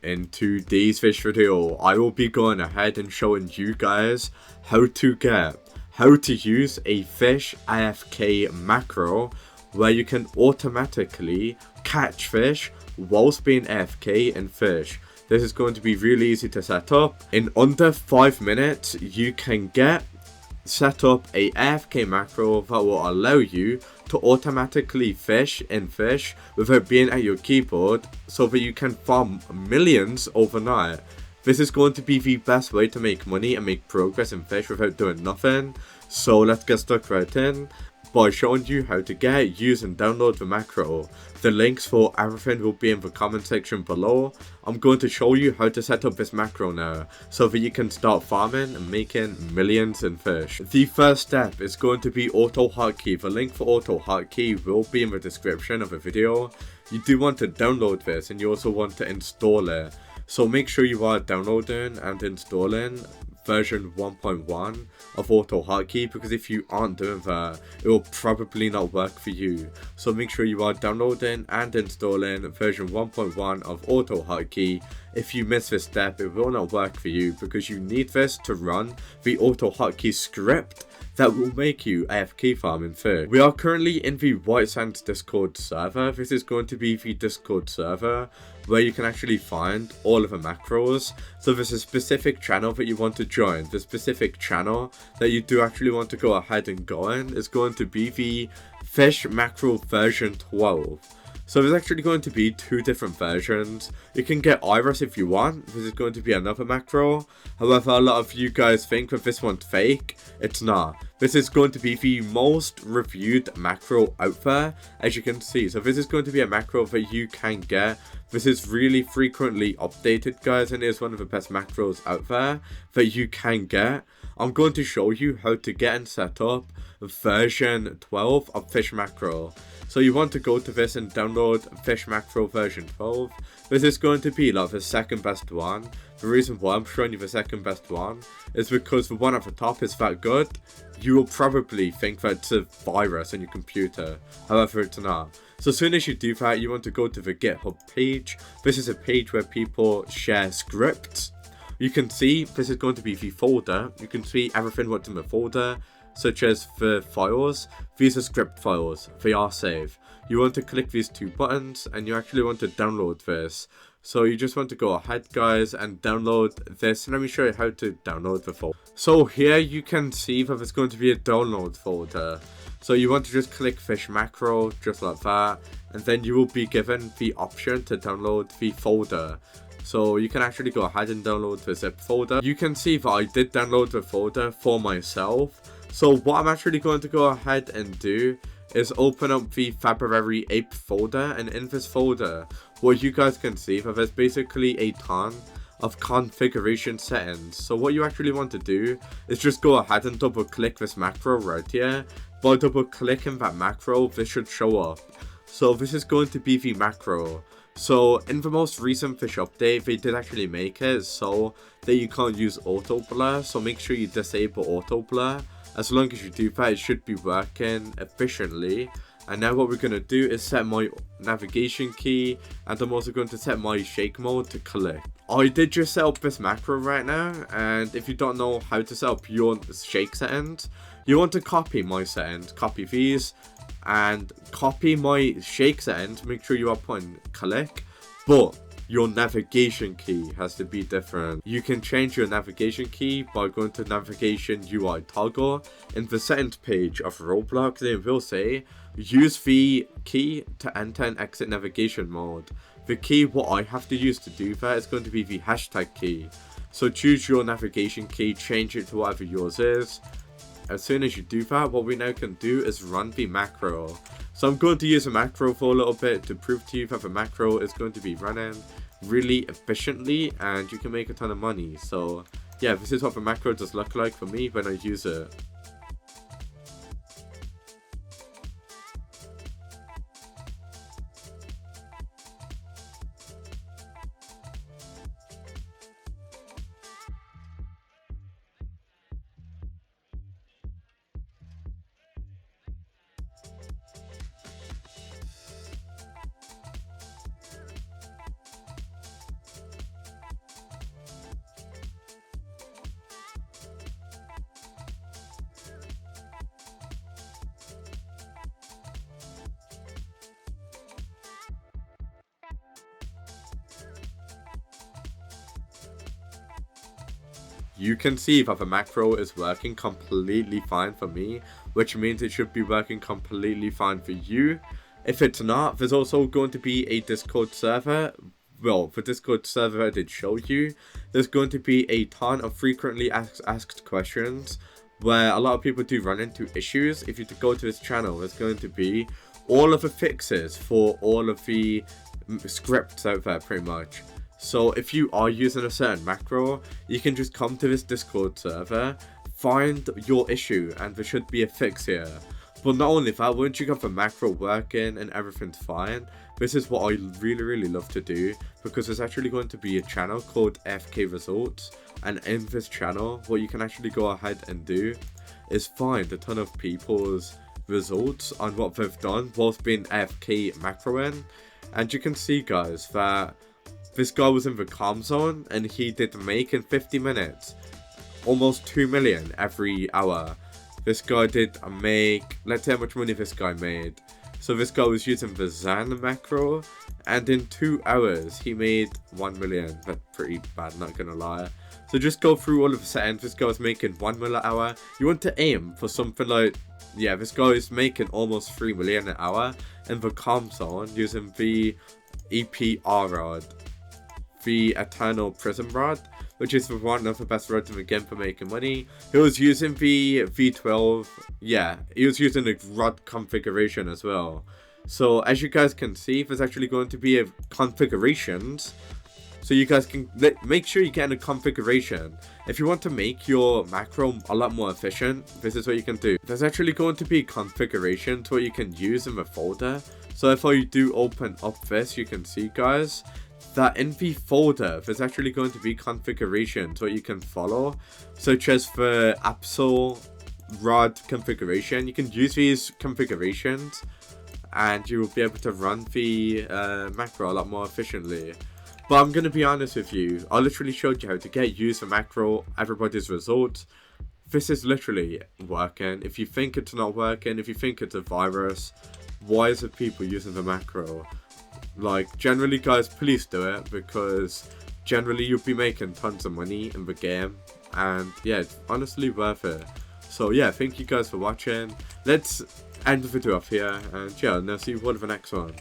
In today's fish video, I will be going ahead and showing you guys how to use a fish AFK macro where you can automatically catch fish whilst being AFK in fish. This is going to be really easy to set up. In under 5 minutes, you can set up a AFK macro that will allow you to automatically fish in fish without being at your keyboard, so that you can farm millions overnight. This is going to be the best way to make money and make progress in fish without doing nothing. So let's get stuck right in by showing you how to get, use and download the macro. The links for everything will be in the comment section below. I'm going to show you how to set up this macro now, so that you can start farming and making millions in fish. The first step is going to be auto hotkey. The link for auto hotkey will be in the description of the video. You do want to download this and you also want to install it. So make sure you are downloading and installing version 1.1 of auto hotkey, because if you aren't doing that, it will probably not work for you. So make sure you are downloading and installing version 1.1 of auto hotkey. If you miss this step, it will not work for you, because you need this to run the auto hotkey script that will make you AFK farming fish. We are currently in the White Sands Discord server. This is going to be the Discord server where you can actually find all of the macros. So there's a specific channel that you want to join. The specific channel that you do actually want to go ahead and go in is going to be the Fish Macro version 12. So there's actually going to be 2 different versions. You can get Iris if you want. This is going to be another macro. However, a lot of you guys think that this one's fake. It's not. This is going to be the most reviewed macro out there, as you can see. So this is going to be a macro that you can get. This is really frequently updated, guys, and it is one of the best macros out there that you can get. I'm going to show you how to get and set up version 12 of Fish Macro. So you want to go to this and download Fish Macro version 12. This is going to be like the second best one. The reason why I'm showing you the second best one is because the one at the top is that good. You will probably think that it's a virus on your computer. However, it's not. So as soon as you do that, you want to go to the GitHub page. This is a page where people share scripts. You can see this is going to be the folder. You can see everything what's in the folder, such as the files. These are script files. They are saved. You want to click these 2 buttons and you actually want to download this. So you just want to go ahead, guys, and download this. Let me show you how to download the folder. So here you can see that there's going to be a download folder. So you want to just click Fish Macro, just like that. And then you will be given the option to download the folder. So you can actually go ahead and download the zip folder. You can see that I did download the folder for myself. So what I'm actually going to go ahead and do is open up the February 8th folder, and in this folder, what you guys can see that there's basically a ton of configuration settings. So what you actually want to do is just go ahead and double click this macro right here. By double clicking that macro, this should show up. So this is going to be the macro. So in the most recent fish update, they did actually make it so that you can't use auto blur. So make sure you disable auto blur. As long as you do that, it should be working efficiently. And now what we're going to do is set my navigation key, and I'm also going to set my shake mode to click. I did just set up this macro right now, and if you don't know how to set up your shake settings, you want to copy my settings, copy these, and copy my shake settings. Make sure you are putting click, but your navigation key has to be different. You can change your navigation key by going to navigation UI toggle. In the settings page of Roblox, they will say use the key to enter and exit navigation mode. The key what I have to use to do that is going to be the hashtag key. So choose your navigation key, change it to whatever yours is. As soon as you do that, what we now can do is run the macro. So I'm going to use a macro for a little bit to prove to you that the macro is going to be running really efficiently and you can make a ton of money. So yeah, this is what the macro does look like for me when I use it. you can see that the macro is working completely fine for me, which means it should be working completely fine for you. If it's not, there's also going to be a Discord server. Well, the Discord server I did show you, there's going to be a ton of frequently asked questions where a lot of people do run into issues. If you go to this channel, there's going to be all of the fixes for all of the scripts out there pretty much. So if you are using a certain macro, you can just come to this Discord server, find your issue, and there should be a fix here. But not only that, once you got the macro working and everything's fine, this is what I really love to do, because there's actually going to be a channel called AFK Results, and in this channel, what you can actually go ahead and do is find a ton of people's results on what they've done whilst being AFK macroing. And you can see, guys, that this guy was in the calm zone and he did make in 50 minutes almost 2 million every hour. This guy did make, let's see how much money this guy made. So this guy was using the Zan macro, and in 2 hours he made 1 million. That's pretty bad, not gonna lie. So just go through all of the settings. This guy was making 1 mil an hour. You want to aim for something like, yeah, this guy is making almost 3 million an hour in the calm zone using the EPR rod, the Eternal Prism rod, which is one of the best rods in the game for making money. He was using the V12, yeah, he was using the rod configuration as well. So as you guys can see, there's actually going to be configurations. So you guys can make sure you get a configuration. If you want to make your macro a lot more efficient, this is what you can do. There's actually going to be configurations what you can use in the folder. So if I do open up this, you can see, guys, that in the folder there's actually going to be configurations what you can follow, such as the Asphalt rod configuration. You can use these configurations and you will be able to run the macro a lot more efficiently. But I'm going to be honest with you, I literally showed you how to use the macro, everybody's results. This is literally working. If you think it's not working, if you think it's a virus, why is it people using the macro? Like, generally, guys, please do it, because generally you'll be making tons of money in the game, and yeah, it's honestly worth it. So yeah, thank you guys for watching. Let's end the video off here, and yeah, and I'll see you all in the next one.